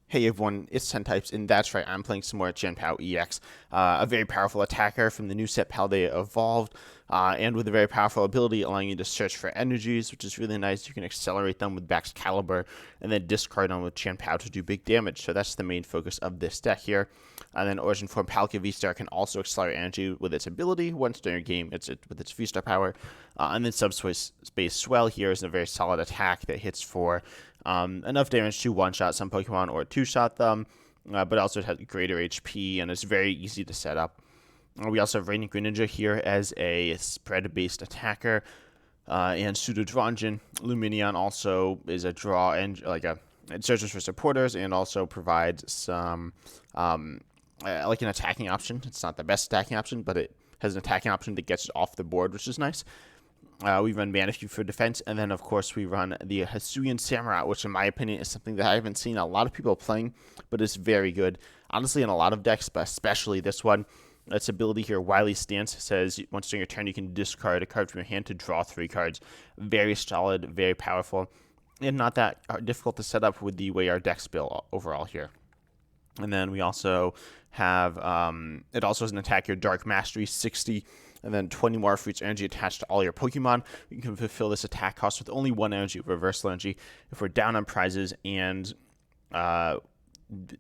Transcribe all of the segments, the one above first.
Hey everyone, it's 10 Types, and that's right, I'm playing some more Chien-Pao EX, a very powerful attacker from the new set Paldea Evolved, and with a very powerful ability allowing you to search for energies, which is really nice. You can accelerate them with Baxcalibur, and then discard them with Chien-Pao to do big damage, so that's the main focus of this deck here. And then Origin Form Palkia VSTAR can also accelerate energy with its ability once during your game, with its VSTAR power, and then Subspace Swell here is a very solid attack that hits for enough damage to one-shot some Pokemon or two-shot them, but also it has greater HP and it's very easy to set up. We also have Radiant Greninja here as a spread-based attacker, and Pseudo-Dronjin. Lumineon also is a draw and it searches for supporters and also provides some like an attacking option. It's not the best attacking option, but it has an attacking option that gets it off the board, which is nice. We run Manaphy for defense, and then, of course, we run the Hisuian Samurott, which, in my opinion, is something that I haven't seen a lot of people playing, but is very good. Honestly, in a lot of decks, but especially this one. Its ability here, Wily Stance, says once during your turn, you can discard a card from your hand to draw 3 cards. Very solid, very powerful, and not that difficult to set up with the way our decks build overall here. And then we also have, it also has an attack here, Dark Mastery, 60, and then 20 more for each energy attached to all your Pokemon. You can fulfill this attack cost with only 1 energy, reversal energy, if we're down on prizes, and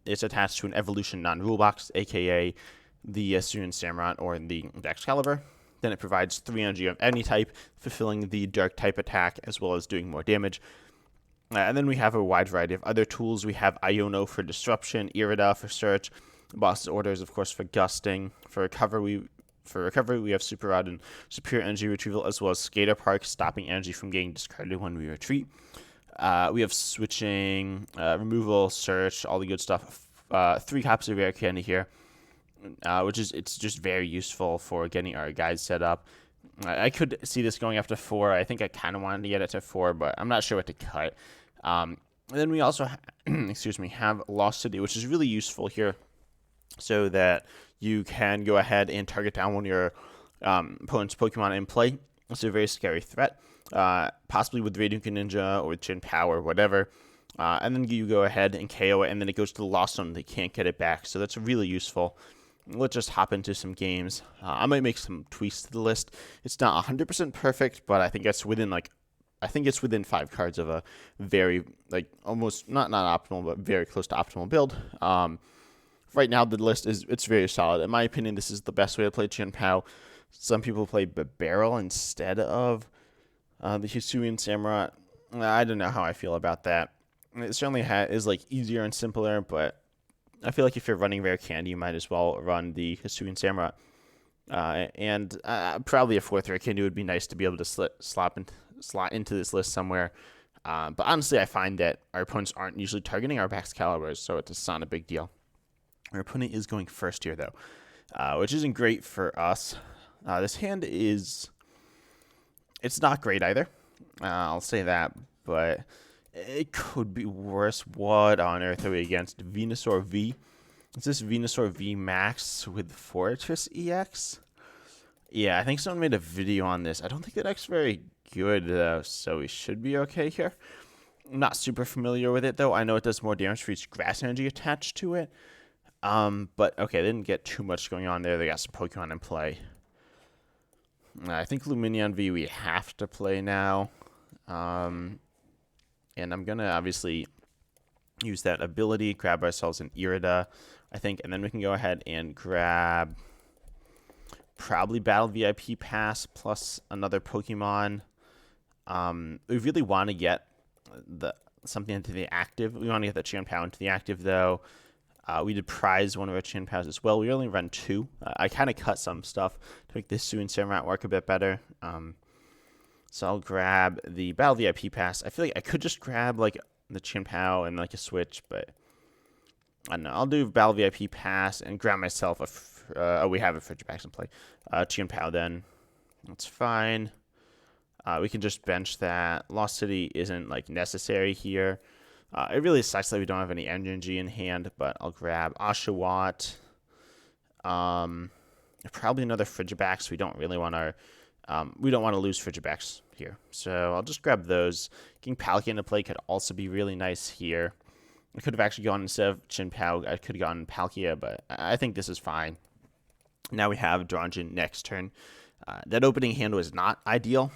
it's attached to an evolution non-rule box, aka the Hisuian Samurott or the Baxcalibur. Then it provides 3 energy of any type, fulfilling the dark type attack, as well as doing more damage. And then we have a wide variety of other tools. We have Iono for disruption, Irida for search, Boss's Orders, of course, for gusting. For recovery, we have Super Rod and Superior Energy Retrieval, as well as Skaters Park, stopping energy from getting discarded when we retreat. We have switching, removal, search, all the good stuff. 3 copies of Rare Candy here, it's just very useful for getting our guys set up. I could see this going up to 4. I think I kind of wanted to get it to 4, but I'm not sure what to cut. And then we also, have Lost City, which is really useful here, so that you can go ahead and target down one of your opponent's Pokemon in play. It's a very scary threat, possibly with Radiant Greninja or with Chien-Pao or whatever. And then you go ahead and KO it, and then it goes to the Lost Zone. They can't get it back, so that's really useful. Let's just hop into some games. I might make some tweaks to the list. It's not 100% perfect, but I think it's within 5 cards of a very almost not optimal, but very close to optimal build. Right now, the list it's very solid. In my opinion, this is the best way to play Chien-Pao. Some people play Barrel instead of the Hisuian Samurott. I don't know how I feel about that. It certainly is easier and simpler, but I feel like if you're running Rare Candy, you might as well run the Hisuian Samurott. And probably a 4th Rare Candy would be nice to be able to slot into this list somewhere. But honestly, I find that our opponents aren't usually targeting our Baxcaliburs, so it's not a big deal. Our opponent is going first here, though, which isn't great for us. This hand it's not great either. I'll say that, but it could be worse. What on earth are we against? Venusaur V? Is this Venusaur V Max with Fortress EX? Yeah, I think someone made a video on this. I don't think that deck's very good, though, so we should be okay here. I'm not super familiar with it, though. I know it does more damage for each grass energy attached to it. But okay, they didn't get too much going on there. They got some Pokemon in play. I think Lumineon V we have to play now. And I'm going to obviously use that ability, grab ourselves an Irida, I think, and then we can go ahead and grab probably Battle VIP Pass plus another Pokemon. We really want to get something into the active. We want to get the Chien-Pao into the active, though. We did prize one of our Chien-Paos as well. We only run 2. I kind of cut some stuff to make this Hisuian Samurott work a bit better. So I'll grab the Battle VIP Pass. I feel like I could just grab the Chien-Pao and a switch, but I don't know. I'll do Battle VIP Pass and grab myself we have a Frigibax in play. Chien-Pao then. That's fine. We can just bench that. Lost City isn't necessary here. It really sucks that we don't have any energy in hand, but I'll grab Oshawott. Probably another Frigibax. We don't really want to lose Frigibax here, so I'll just grab those. Getting Palkia into play could also be really nice here. I could have actually gone instead of Chien-Pao, I could have gone Palkia, but I think this is fine. Now we have Drongin next turn. That opening hand was not ideal,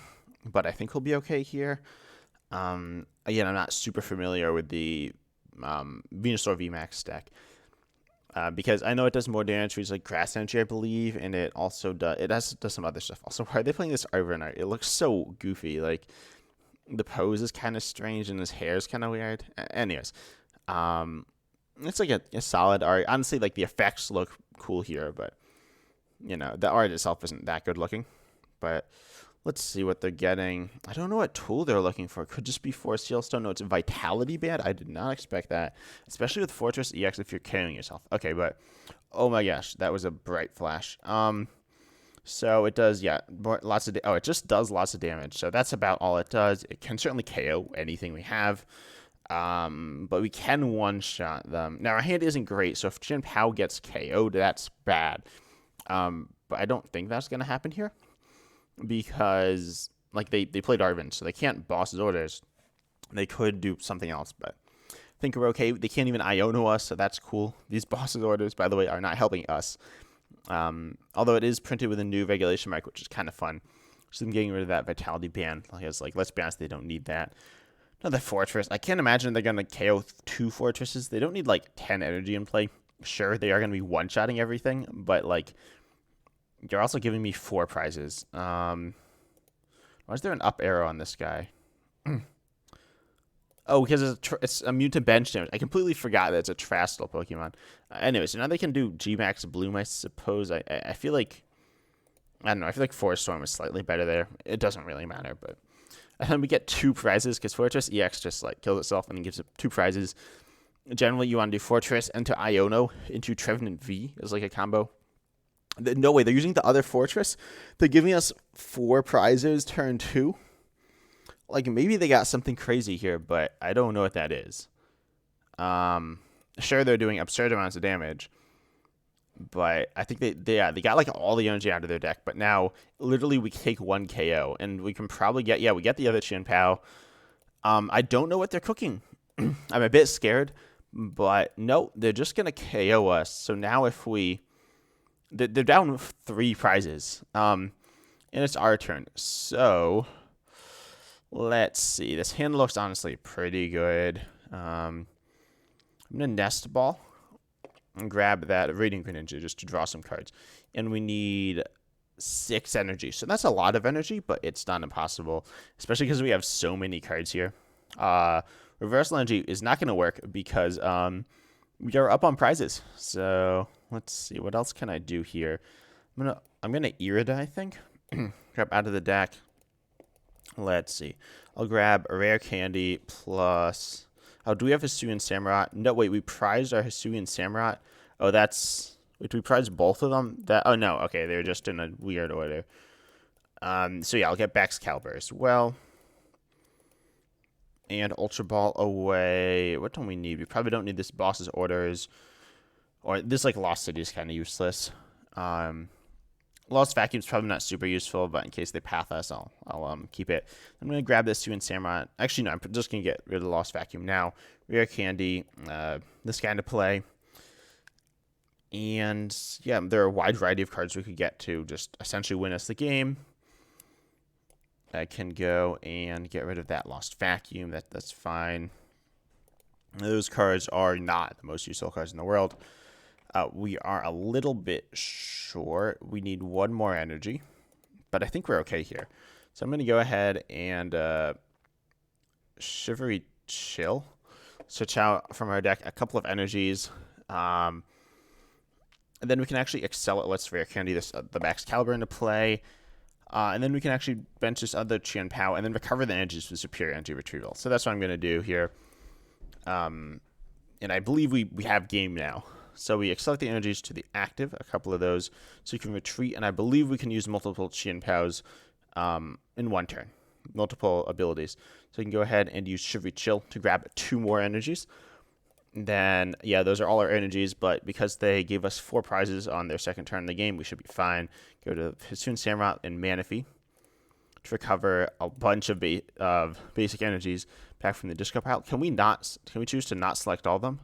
but I think he'll be okay here. Again, I'm not super familiar with the Venusaur VMAX deck. Because I know it does more damage for like Grass Energy, I believe, and it also does some other stuff. Also, why are they playing this overnight? It looks so goofy. Like, the pose is kind of strange, and his hair is kind of weird. Anyways, it's like a solid art. Honestly, like, the effects look cool here, but, you know, the art itself isn't that good looking. But let's see what they're getting. I don't know what tool they're looking for. It could just be Force Seal Stone. No, it's a Vitality Band. I did not expect that, especially with Fortress EX if you're carrying yourself. Okay, but oh my gosh, that was a bright flash. So it does, yeah, lots of. It just does lots of damage. So that's about all it does. It can certainly KO anything we have. But we can one-shot them. Now, our hand isn't great, so if Chien-Pao gets KO'd, that's bad. But I don't think that's going to happen here. Because, like, they played Arvin, so they can't boss his orders. They could do something else, but I think we're okay. They can't even Iono us, so that's cool. These boss's orders, by the way, are not helping us. Although it is printed with a new regulation mark, which is kind of fun. So them getting rid of that Vitality Band. Like, let's be honest, they don't need that. Another Fortress. I can't imagine they're going to KO 2 Fortresses. They don't need, like, 10 energy in play. Sure, they are going to be one-shotting everything, but, like, you're also giving me 4 prizes. Why is there an up arrow on this guy? Oh, because it's immune to bench damage. I completely forgot that it's a Trastal Pokemon. Anyway, so now they can do G-Max Bloom, I suppose. I feel like... I don't know. I feel like Forest Storm is slightly better there. It doesn't really matter, but... And then we get 2 prizes, because Fortress EX just, like, kills itself and gives it 2 prizes. Generally, you want to do Fortress into Iono into Trevenant V as, like, a combo. No way, they're using the other Fortress. They're giving us 4 prizes turn 2. Like, maybe they got something crazy here, but I don't know what that is. Sure, they're doing absurd amounts of damage, but I think they got, like, all the energy out of their deck, but now, literally, we take 1 KO, and we can probably get, we get the other Chien-Pao. I don't know what they're cooking. I'm a bit scared, but no, they're just going to KO us, so now if we... They're down 3 prizes, and it's our turn. So, let's see. This hand looks honestly pretty good. I'm going to Nest Ball and grab that Radiant Greninja just to draw some cards. And we need 6 energy. So that's a lot of energy, but it's not impossible, especially because we have so many cards here. Reversal Energy is not going to work because we are up on prizes. So... let's see, what else can I do here? I'm gonna Irida, I think. Grab out of the deck. Let's see. I'll grab a Rare Candy plus... Oh, do we have Hisuian Samurott? No, wait, we prized our Hisuian Samurott. Oh, that's... Wait, we prized both of them? Oh, no, okay, they're just in a weird order. So yeah, I'll get Baxcalibur as well. And Ultra Ball away. What don't we need? We probably don't need this boss's orders. Or this, like, Lost City is kind of useless. Lost Vacuum is probably not super useful, but in case they path us, I'll keep it. I'm going to grab this Hisuian Samurott. Actually, no, I'm just going to get rid of the Lost Vacuum now. Rare Candy, this guy to play. And, yeah, there are a wide variety of cards we could get to just essentially win us the game. I can go and get rid of that Lost Vacuum. That's fine. Those cards are not the most useful cards in the world. We are a little bit short. We need 1 more energy, but I think we're okay here. So I'm going to go ahead and Shivery Chill. Switch out from our deck a couple of energies. And then we can actually excel at Let's Rare Candy the Baxcalibur into play. And then we can actually bench this other Chien-Pao and then recover the energies with Superior Energy Retrieval. So that's what I'm going to do here. And I believe we have game now. So we select the energies to the active, a couple of those, so you can retreat, and I believe we can use multiple Chien-Paos in 1 turn, multiple abilities. So you can go ahead and use Shivery Chill to grab 2 more energies. Then, yeah, those are all our energies, but because they gave us 4 prizes on their second turn in the game, we should be fine. Go to Hisuian Samurott and Manaphy to recover a bunch of basic energies back from the discard pile. Can we choose to not select all of them?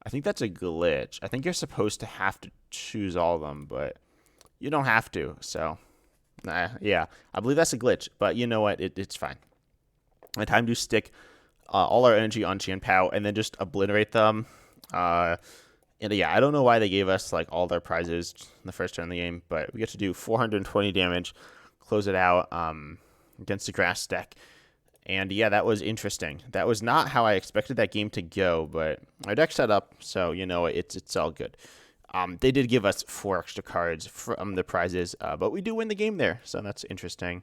I think that's a glitch. I think you're supposed to have to choose all of them, but you don't have to. So, yeah, I believe that's a glitch. But you know what? It's fine. And time to stick all our energy on Chien-Pao and then just obliterate them. And yeah, I don't know why they gave us like all their prizes in the first turn of the game, but we get to do 420 damage, close it out against the grass deck. And yeah, that was interesting. That was not how I expected that game to go, but our deck set up, so you know it's all good. They did give us 4 extra cards from the prizes, but we do win the game there, so that's interesting.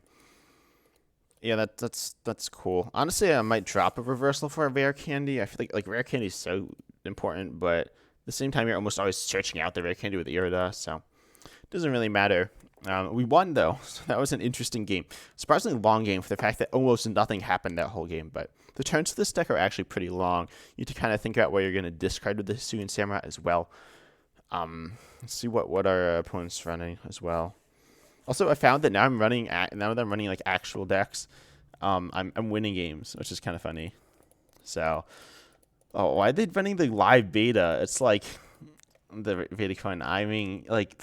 Yeah, that's cool. Honestly, I might drop a reversal for a Rare Candy. I feel like Rare Candy is so important, but at the same time, you're almost always searching out the Rare Candy with Irida, so it doesn't really matter. We won, though, so that was an interesting game. Surprisingly long game for the fact that almost nothing happened that whole game, but the turns to this deck are actually pretty long. You need to kind of think about where you're going to discard with the Hisuian Samurott as well. Let's see what our opponent's running as well. Also, I found that now that I'm running like actual decks, I'm winning games, which is kind of funny. So, oh, why are they running the live beta? It's like the beta coin. I mean, like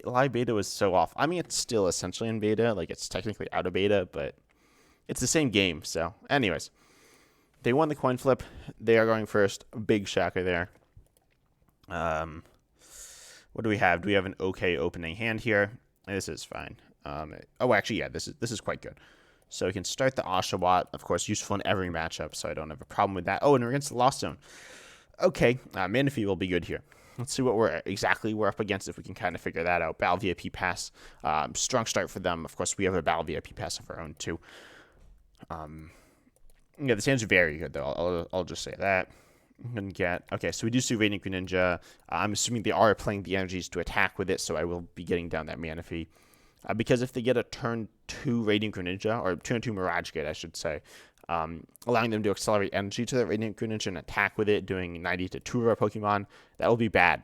live beta was so off. I mean, it's still essentially in beta, like it's technically out of beta, but it's the same game. So, anyways, they won the coin flip. They are going first. Big shocker there. What do we have? Do we have an okay opening hand here? This is fine. Oh, actually, yeah, this is quite good. So we can start the Oshawott, of course, useful in every matchup, so I don't have a problem with that. Oh, and we're against the Lost Zone. Okay, Manaphy will be good here. Let's see what we're up against, if we can kind of figure that out. Battle VIP Pass, strong start for them. Of course, we have a Battle VIP Pass of our own, too. Yeah, the hand's very good, though. I'll just say that. Okay, so we do see Radiant Greninja. I'm assuming they are playing the energies to attack with it, so I will be getting down that Manaphy. Because if they get a turn 2 Radiant Greninja, or turn 2 Mirage Gate, I should say, allowing them to accelerate energy to the Radiant Greninja and attack with it, doing 90 to 2 of our Pokemon, that will be bad.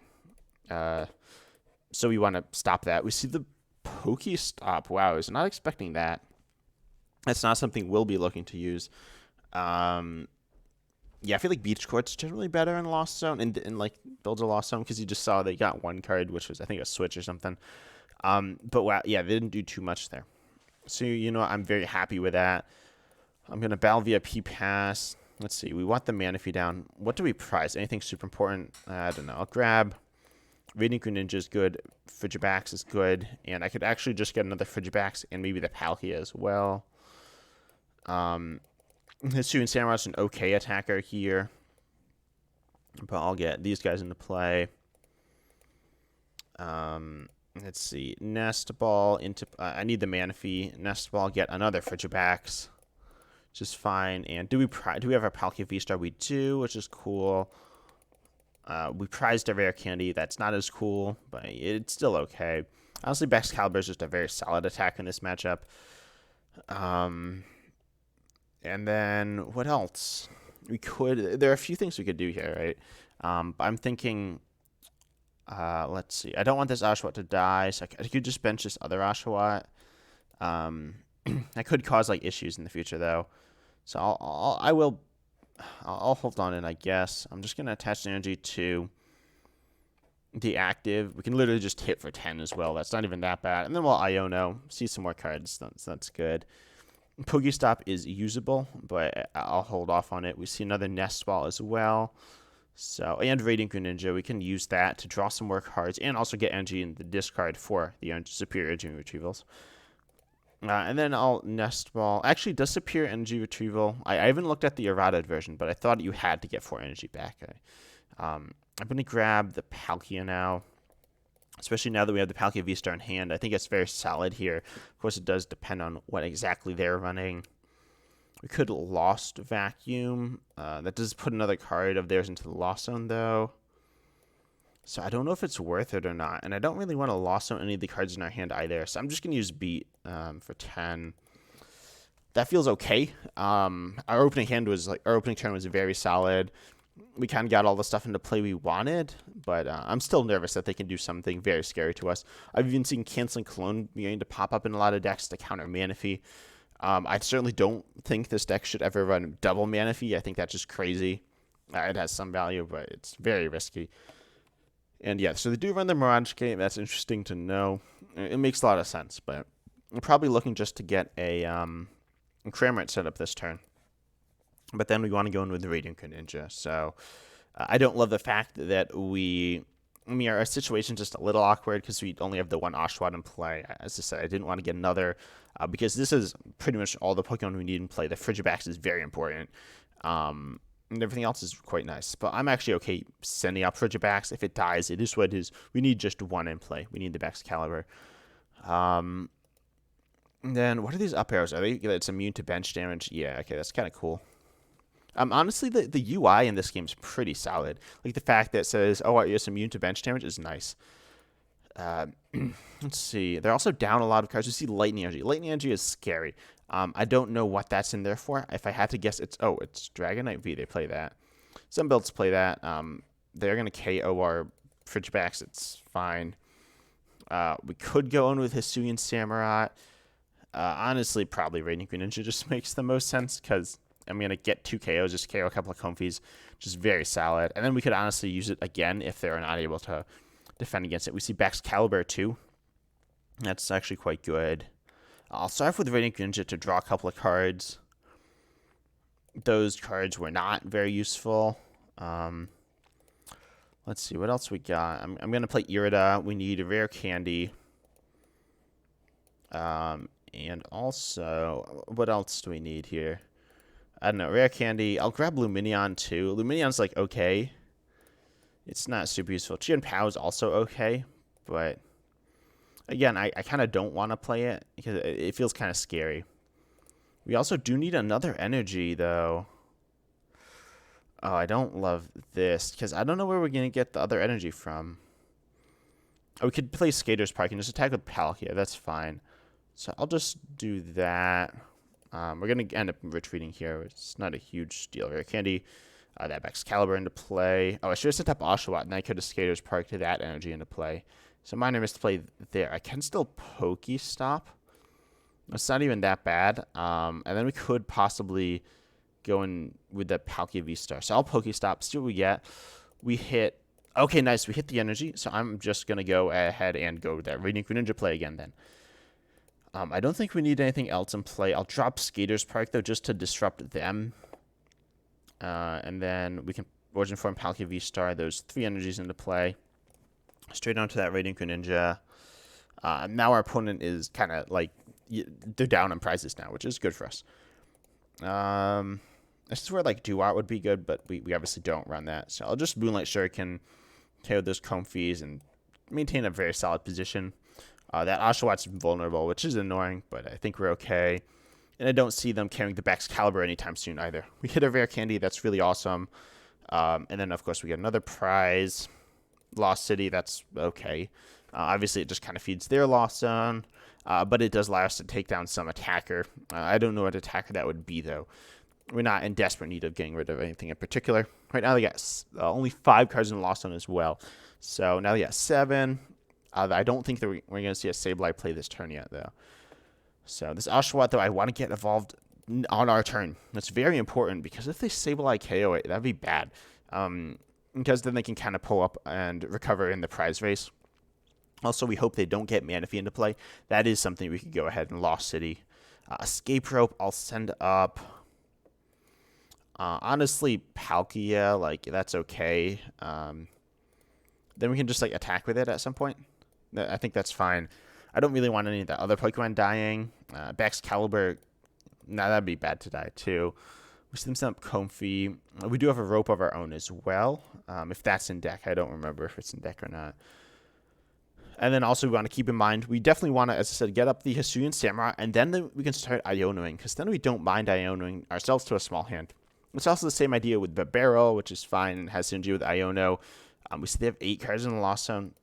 So we want to stop that. We see the Pokestop. Wow, I was not expecting that. That's not something we'll be looking to use. Yeah, I feel like Beach Court's generally better in Lost Zone, and like builds a Lost Zone, because you just saw they got one card, which was, I think, a switch or something. But wow, yeah, they didn't do too much there. So, you know, I'm very happy with that. I'm going to Battle VIP Pass. Let's see. We want the Manaphy down. What do we prize? Anything super important? I don't know. I'll grab Radiant Greninja is good. Frigibax is good. And I could actually just get another Frigibax and maybe the Palkia as well. Hisuian Samurott's an okay attacker here. But I'll get these guys into play. Let's see. Nest Ball into... I need the Manaphy. Nest Ball, get another Frigibax. Which is fine. And do we have our Palkia VSTAR? We do, which is cool. We prized a Rare Candy. That's not as cool, but it's still okay. Honestly, Baxcalibur is just a very solid attack in this matchup. And then, what else? There are a few things we could do here, right? I'm thinking... let's see. I don't want this Oshawott to die, so I could just bench this other Oshawott. That could cause like issues in the future, though. So I'll hold on it, I guess. I'm just gonna attach the energy to the active. We can literally just hit for 10 as well. That's not even that bad. And then we'll Iono, see some more cards. That's good. Pokestop is usable, but I'll hold off on it. We see another Nest Ball as well. So, and Radiant Greninja, we can use that to draw some more cards and also get energy in the discard for the superior energy retrievals. And then I'll Nest Ball. Actually, does superior energy retrieval? I haven't looked at the Irida version, but I thought you had to get 4 energy back. I'm going to grab the Palkia now, especially now that we have the Palkia VSTAR in hand. I think it's very solid here. Of course, it does depend on what exactly they're running. We could Lost Vacuum. That does put another card of theirs into the Lost Zone, though. So I don't know if it's worth it or not. And I don't really want to Lost Zone any of the cards in our hand either. So I'm just going to use Beat for 10. That feels okay. Our opening turn was very solid. we kind of got all the stuff into play we wanted, but I'm still nervous that they can do something very scary to us. I've even seen Canceling Cologne beginning to pop up in a lot of decks to counter Manaphy. I certainly don't think this deck should ever run double Manaphy. I think that's just crazy. It has some value, but it's very risky. And yeah, so they do run the Mirage game. That's interesting to know. It makes a lot of sense, but I'm probably looking just to get a Cramorant set up this turn. But then we want to go in with the Radiant Greninja. So I don't love the fact that our situation's just a little awkward because we only have the one Oshawott in play. As I said, I didn't want to get another because this is pretty much all the Pokemon we need in play. The Frigibax is very important. And everything else is quite nice. But I'm actually okay sending out Frigibax. If it dies, it is what it is. We need just one in play. We need the Baxcalibur. And then what are these up arrows? Are they? It's immune to bench damage. Yeah, okay, that's kind of cool. Honestly, the UI in this game is pretty solid. Like the fact that it says, "Oh, it's immune to bench damage" is nice. Let's see. They're also down a lot of cards. We see Lightning Energy. Lightning Energy is scary. I don't know what that's in there for. If I had to guess, it's Dragonite V. They play that. Some builds play that. They're gonna KO our Frigibax. It's fine. We could go in with Hisuian Samurott. Honestly, probably Radiant Greninja just makes the most sense because I'm going to get 2 KOs, just KO a couple of Comfies, which is very solid. And then we could honestly use it again if they're not able to defend against it. We see Baxcalibur too. That's actually quite good. I'll start off with Radiant Greninja to draw a couple of cards. Those cards were not very useful. Let's see, what else we got? I'm going to play Irida. We need a Rare Candy. And also, what else do we need here? I don't know, Rare Candy. I'll grab Lumineon too. Lumineon's like okay. It's not super useful. Chien-Pao is also okay, but again, I kind of don't want to play it because it feels kind of scary. We also do need another energy though. Oh, I don't love this because I don't know where we're going to get the other energy from. Oh, we could play Skaters Park and just attack with Palkia. That's fine. So I'll just do that. We're going to end up retreating here. It's not a huge deal. Rare Candy, that Baxcalibur into play. Oh, I should have set up Oshawott, and I could have Skaters Park to that energy into play. So minor misplay there. I can still Pokestop. It's not even that bad. And then we could possibly go in with the Palkia VSTAR. So I'll Pokestop, see what we get. We hit... Okay, nice. We hit the energy. So I'm just going to go ahead and go with that Radiant Greninja play again then. I don't think we need anything else in play. I'll drop Skaters Park, though, just to disrupt them. And then we can Origin Form Palkia VSTAR, those 3 energies into play. Straight onto that Radiant Greninja. Now our opponent is kind of like, they're down on prizes now, which is good for us. This is where like Duat would be good, but we obviously don't run that. So I'll just Moonlight Shuriken, KO those Comfies, and maintain a very solid position. That Oshawott's vulnerable, which is annoying, but I think we're okay. And I don't see them carrying the Baxcalibur anytime soon either. We hit a Rare Candy, that's really awesome. And then, of course, we get another prize. Lost City, that's okay. Obviously, it just kind of feeds their Lost Zone, but it does allow us to take down some attacker. I don't know what attacker that would be, though. We're not in desperate need of getting rid of anything in particular. Right now, they got only 5 cards in the Lost Zone as well. So now they got 7. I don't think that we're going to see a Sableye play this turn yet, though. So this Oshawott, though, I want to get evolved on our turn. That's very important, because if they Sableye KO it, that'd be bad. Because then they can kind of pull up and recover in the prize race. Also, we hope they don't get Manaphy into play. That is something we could go ahead and Lost City. Escape Rope, I'll send up. Honestly, Palkia, like, that's okay. Then we can just, like, attack with it at some point. I think that's fine. I don't really want any of the other Pokemon dying. Baxcalibur, nah, that'd be bad to die, too. We see them set up Comfy. We do have a Rope of our own as well. If that's in deck, I don't remember if it's in deck or not. And then also we want to keep in mind, we definitely want to, as I said, get up the Hisuian Samurott, and then we can start Ionoing, because then we don't mind Ionoing ourselves to a small hand. It's also the same idea with the Barrel, which is fine and has synergy with Iono. We see they have 8 cards in the Lost Zone,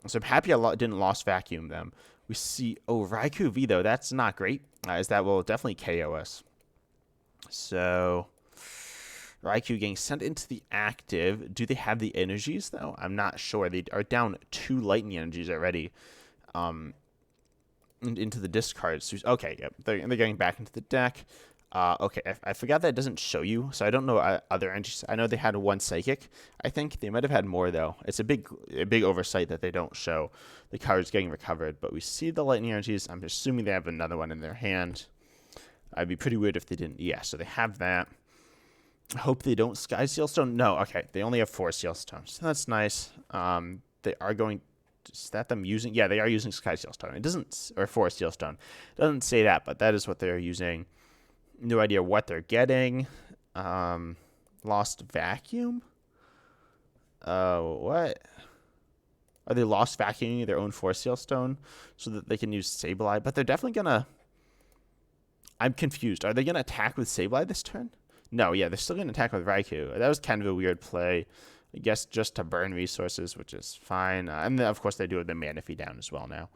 so I'm happy I didn't Lost Vacuum them. We see, Raikou V, though, that's not great, as that will definitely KO us. So, Raikou getting sent into the active. Do they have the energies, though? I'm not sure. They are down 2 lightning energies already into the discard. So, okay, yep, they're getting back into the deck. Okay, I forgot that it doesn't show you, so I don't know other energies. I know they had 1 Psychic. I think they might have had more, though. It's a big oversight that they don't show the cards getting recovered. But we see the lightning energies. I'm assuming they have another one in their hand. I'd be pretty weird if they didn't. Yeah, so they have that. I hope they don't Sky Sealstone. No, okay, they only have 4 Sealstones. So that's nice. They are going... Is that them using? Yeah, they are using Sky Sealstone. It doesn't... Or 4 Sealstone. It doesn't say that, but that is what they're using. No idea what they're getting. Lost Vacuum? What? Are they Lost Vacuuming their own 4 Sealstone so that they can use Sableye? But they're definitely going to... I'm confused. Are they going to attack with Sableye this turn? No, yeah, they're still going to attack with Raikou. That was kind of a weird play. I guess just to burn resources, which is fine. And then, of course, they do have the Manaphy down as well now.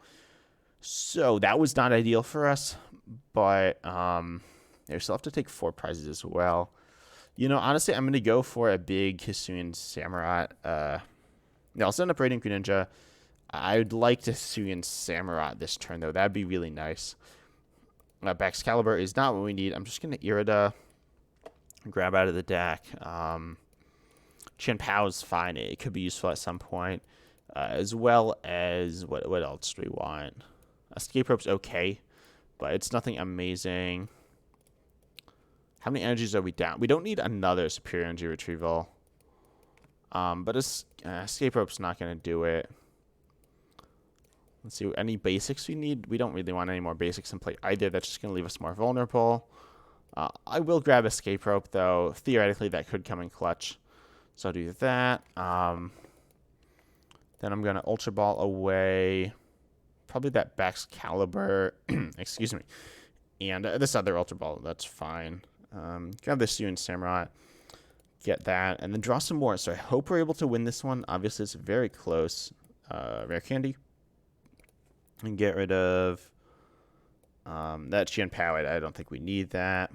So that was not ideal for us. But they still have to take 4 prizes as well. You know, honestly, I'm going to go for a big Hisuian Samurott. Yeah, I'll send up Radiant Greninja. I'd like to Hisuian Samurott this turn, though. That'd be really nice. Baxcalibur is not what we need. I'm just going to Irida. Grab out of the deck. Chien-Pao is fine. It could be useful at some point. As well as... What else do we want? Escape Rope's okay. But it's nothing amazing. How many energies are we down? We don't need another Superior Energy Retrieval. But Escape Rope's not going to do it. Let's see. Any basics we need? We don't really want any more basics in play either. That's just going to leave us more vulnerable. I will grab Escape Rope, though. Theoretically, that could come in clutch. So I'll do that. Then I'm going to Ultra Ball away. Probably that Baxcalibur. Excuse me. And this other Ultra Ball. That's fine. Grab this Hisuian Samurott. Get that. And then draw some more. So I hope we're able to win this one. Obviously, it's very close. Rare Candy. And get rid of... that Chien-Pao, I don't think we need that.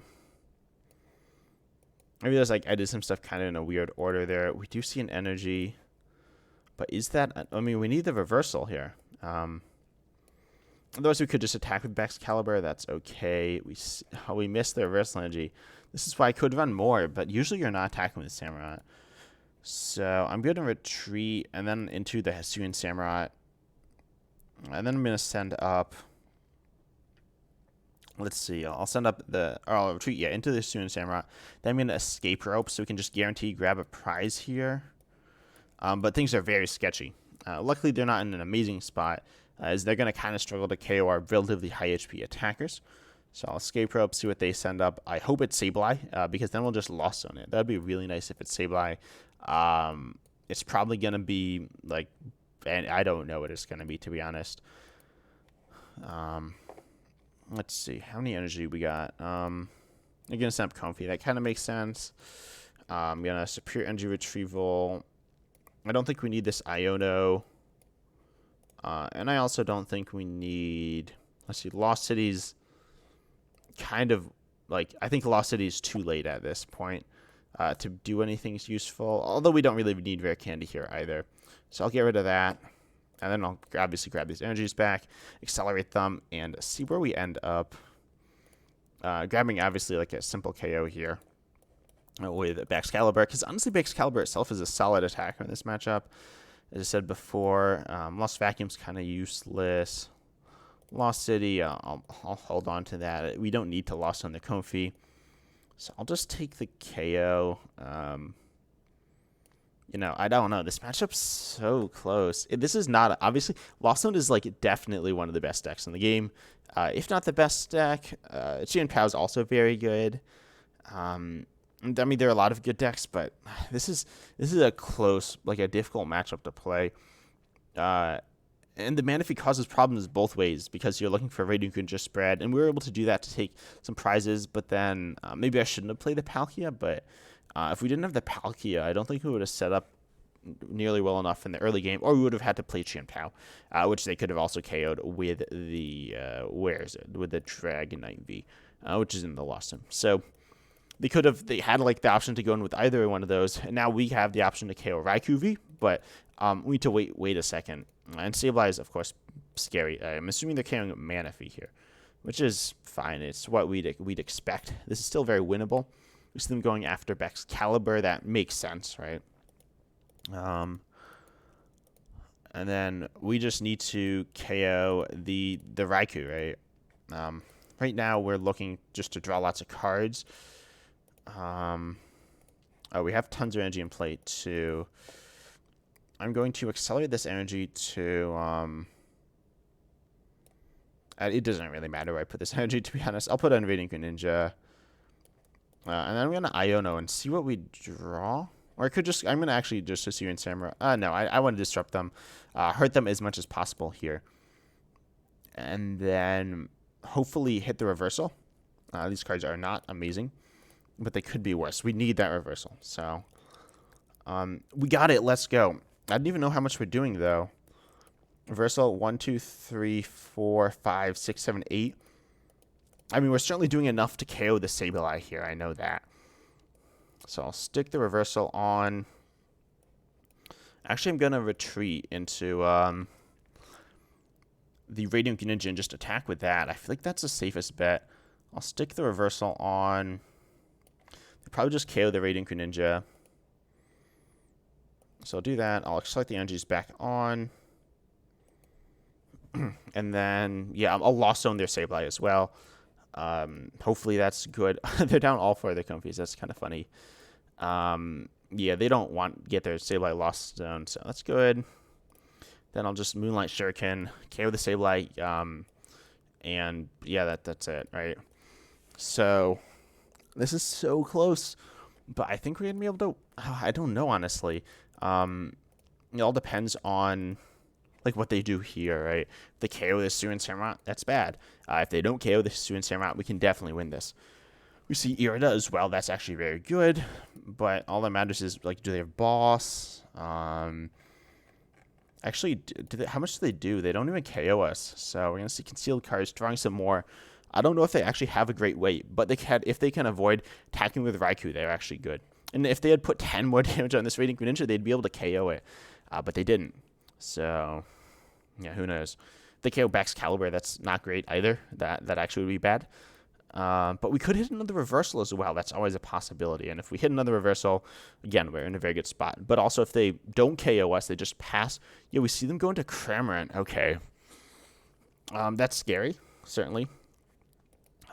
I realize I did some stuff kind of in a weird order there. We do see an energy. But is that... I mean, we need the reversal here. Otherwise, we could just attack with Baxcalibur. That's okay. We missed the reversal energy. This is why I could run more, but usually you're not attacking with Samurott. So I'm going to retreat and then into the Hisuian Samurott. And then I'm going to send up... Let's see. I'll send up the... Or I'll retreat, yeah, into the Hisuian Samurott. Then I'm going to Escape Rope so we can just guarantee grab a prize here. But things are very sketchy. Luckily, they're not in an amazing spot, as they're going to kind of struggle to KO our relatively high HP attackers. So I'll Escape Rope, see what they send up. I hope it's Sableye, because then we'll just Lost Zone it. That'd be really nice if it's Sableye. It's probably going to be, like... And I don't know what it's going to be, to be honest. Let's see. How many energy we got? I'm going to send up Comfy. That kind of makes sense. I'm going to Superior Energy Retrieval. I don't think we need this Iono. And I also don't think we need... Let's see. Lost City's kind of... Like, I think Lost City is too late at this point to do anything useful. Although we don't really need Rare Candy here either. So I'll get rid of that. And then I'll obviously grab these energies back, accelerate them, and see where we end up. Grabbing, obviously, like a simple KO here with Baxcalibur. Because honestly, Baxcalibur itself is a solid attacker in this matchup. As I said before, Lost Vacuum's kind of useless. Lost City, I'll hold on to that. We don't need to Lost on the Comfy. So I'll just take the KO. You know, I don't know. This matchup's so close. This is not... Obviously, Lost Zone is, like, definitely one of the best decks in the game. If not the best deck. Chien-Pao is also very good. I mean, there are a lot of good decks, but this is a close, like, a difficult matchup to play. And the Manaphy causes problems both ways, because you're looking for Radiant Greninja spread, and we were able to do that to take some prizes, but then maybe I shouldn't have played the Palkia, but... if we didn't have the Palkia, I don't think we would have set up nearly well enough in the early game, or we would have had to play Chien-Pao, which they could have also KO'd with the, with the Dragonite V, which is in the Lost Zone. So, They had like the option to go in with either one of those, and now we have the option to KO Raikou V, but we need to wait a second. And Sableye is, of course, scary. I'm assuming they're carrying Manaphy here, which is fine. It's what we'd expect. This is still very winnable. We see them going after Baxcalibur. That makes sense, right? And then we just need to KO the Raikou, right? Right now we're looking just to draw lots of cards. Oh, we have tons of energy in play too. I'm going to accelerate this energy to it doesn't really matter where I put this energy, to be honest. I'll put it on Radiant Greninja. And then I'm going to Iono and see what we draw. Or I could just, I'm going to actually just Hisuian Samurott. No, I want to disrupt them. Hurt them as much as possible here. And then hopefully hit the reversal. These cards are not amazing, but they could be worse. We need that reversal. So, we got it. Let's go. I didn't even know how much we're doing, though. Reversal, 1, 2, 3, 4, 5, 6, 7, 8. I mean, we're certainly doing enough to KO the Sableye here. I know that. So I'll stick the reversal on. Actually, I'm going to retreat into the Radiant Greninja and just attack with that. I feel like that's the safest bet. I'll stick the reversal on. They'll probably just KO the Radiant Greninja. So I'll do that. I'll accelerate the energies back on. And then, yeah, I'll Lost Zone their Sableye as well. Hopefully that's good. They're down all 4 of their comfies. That's kind of funny. Yeah, they don't get their Sableye Lost Zone, so that's good. Then I'll just Moonlight Shuriken, KO the Sableye, and yeah, that's it, right? So this is so close, but I think we're gonna be able to. I don't know, honestly. It all depends on like what they do here, right? If they KO the Hisuian Samurott, that's bad. If they don't KO the Hisuian Samurott, we can definitely win this. We see Irida as well. That's actually very good. But all that matters is, like, do they have boss? Actually, how much do they do? They don't even KO us. So we're going to see concealed cards, drawing some more. I don't know if they actually have a great weight, but if they can avoid attacking with Raikou, they're actually good. And if they had put 10 more damage on this Radiant Greninja, they'd be able to KO it. But they didn't. So, yeah, who knows? If they KO Baxcalibur, that's not great either. That actually would be bad. But we could hit another reversal as well. That's always a possibility. And if we hit another reversal, again, we're in a very good spot. But also, if they don't KO us, they just pass. Yeah, we see them go into Cramorant. Okay. That's scary, certainly.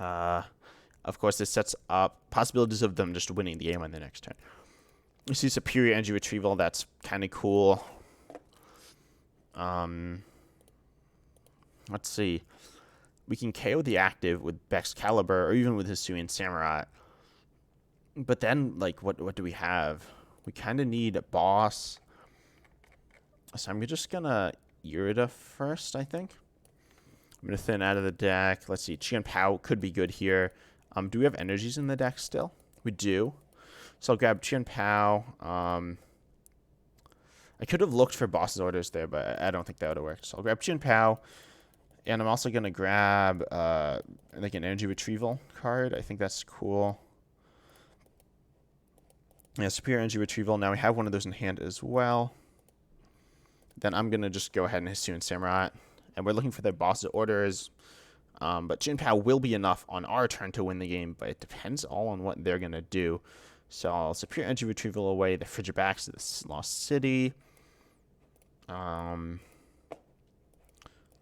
Of course, this sets up possibilities of them just winning the game on the next turn. We see Superior Energy Retrieval. That's kind of cool. Let's see. We can KO the active with Baxcalibur or even with Hisuian Samurott. But then, like, what do we have? We kind of need a boss. So I'm just going to Irida first, I think. I'm going to thin out of the deck. Let's see. Chien-Pao could be good here. Do we have energies in the deck still? We do. So I'll grab Chien-Pao. I could have looked for boss's orders there, but I don't think that would have worked. So I'll grab Chien-Pao. And I'm also going to grab like an energy retrieval card. I think that's cool. Yeah, Superior Energy Retrieval. Now we have one of those in hand as well. Then I'm going to just go ahead and Hisuian Samurott. And we're looking for their boss's orders. But Chien-Pao will be enough on our turn to win the game, but it depends all on what they're going to do. So I'll Superior Energy Retrieval away the Frigibax to the Lost City.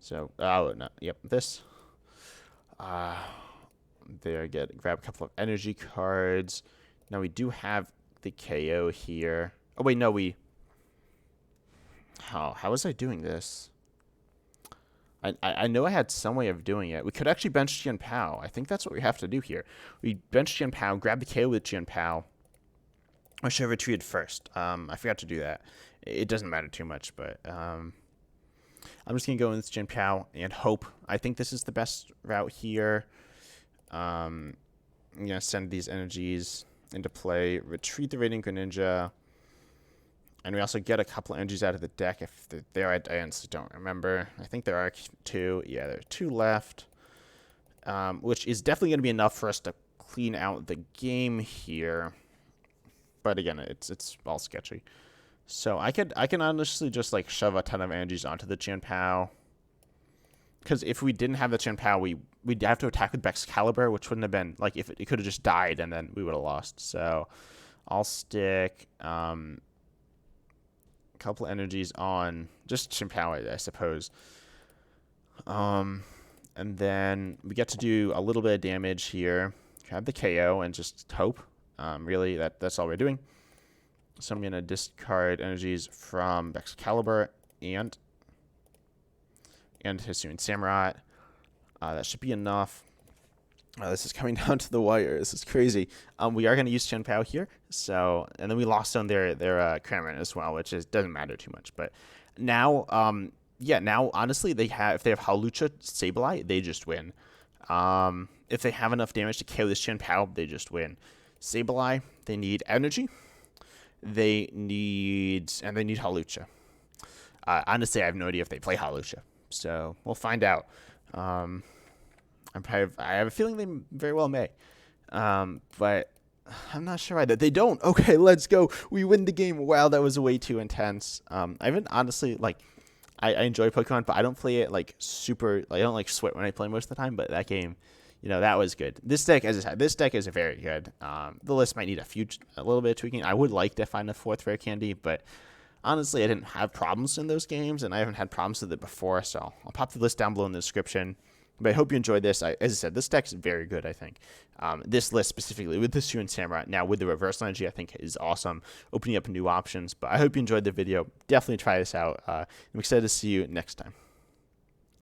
So, oh, no, yep, this. There, grab a couple of energy cards. Now we do have the KO here. Oh, wait, no, how was I doing this? I know I had some way of doing it. We could actually bench Chien-Pao. I think that's what we have to do here. We bench Chien-Pao, grab the KO with Chien-Pao. I should have retreated first. I forgot to do that. It doesn't matter too much, but I'm just going to go in with Chien-Pao and hope. I think this is the best route here. I'm going to send these energies into play, retreat the Radiant Greninja, and we also get a couple of energies out of the deck if they're there. I honestly don't remember. I think there are 2. Yeah, there are 2 left, which is definitely going to be enough for us to clean out the game here. But again, it's all sketchy. So I can honestly just like shove a ton of energies onto the Chien-Pao. Because if we didn't have the Chien-Pao, we'd have to attack with Baxcalibur, which wouldn't have been like if it could have just died and then we would have lost. So I'll stick a couple energies on just Chien-Pao, I suppose. And then we get to do a little bit of damage here. Grab the KO and just hope. Really, that's all we're doing. So I'm going to discard energies from Baxcalibur and Hisuian Samurott. That should be enough. This is coming down to the wire. This is crazy. We are going to use Chien-Pao here. So, and then we lost on their Cramorant as well, which doesn't matter too much. But now, now honestly, if they have Hawlucha Sableye, they just win. If they have enough damage to KO this Chien-Pao, they just win. Sableye, they need energy. They need Hawlucha. Honestly, I have no idea if they play Hawlucha. So we'll find out. I have a feeling they very well may. But I'm not sure why that they don't. Okay, let's go. We win the game. Wow, that was way too intense. I haven't honestly I enjoy Pokemon, but I don't play it like super. I don't like sweat when I play most of the time. But that game, that was good. This deck, as I said, this deck is very good. The list might need a little bit of tweaking. I would like to find a 4th Rare Candy, but honestly, I didn't have problems in those games, and I haven't had problems with it before. So I'll pop the list down below in the description. But I hope you enjoyed this. As I said, this deck is very good, I think. This list specifically with the Hisuian Samurott, now with the reverse energy, I think is awesome, opening up new options. But I hope you enjoyed the video. Definitely try this out. I'm excited to see you next time.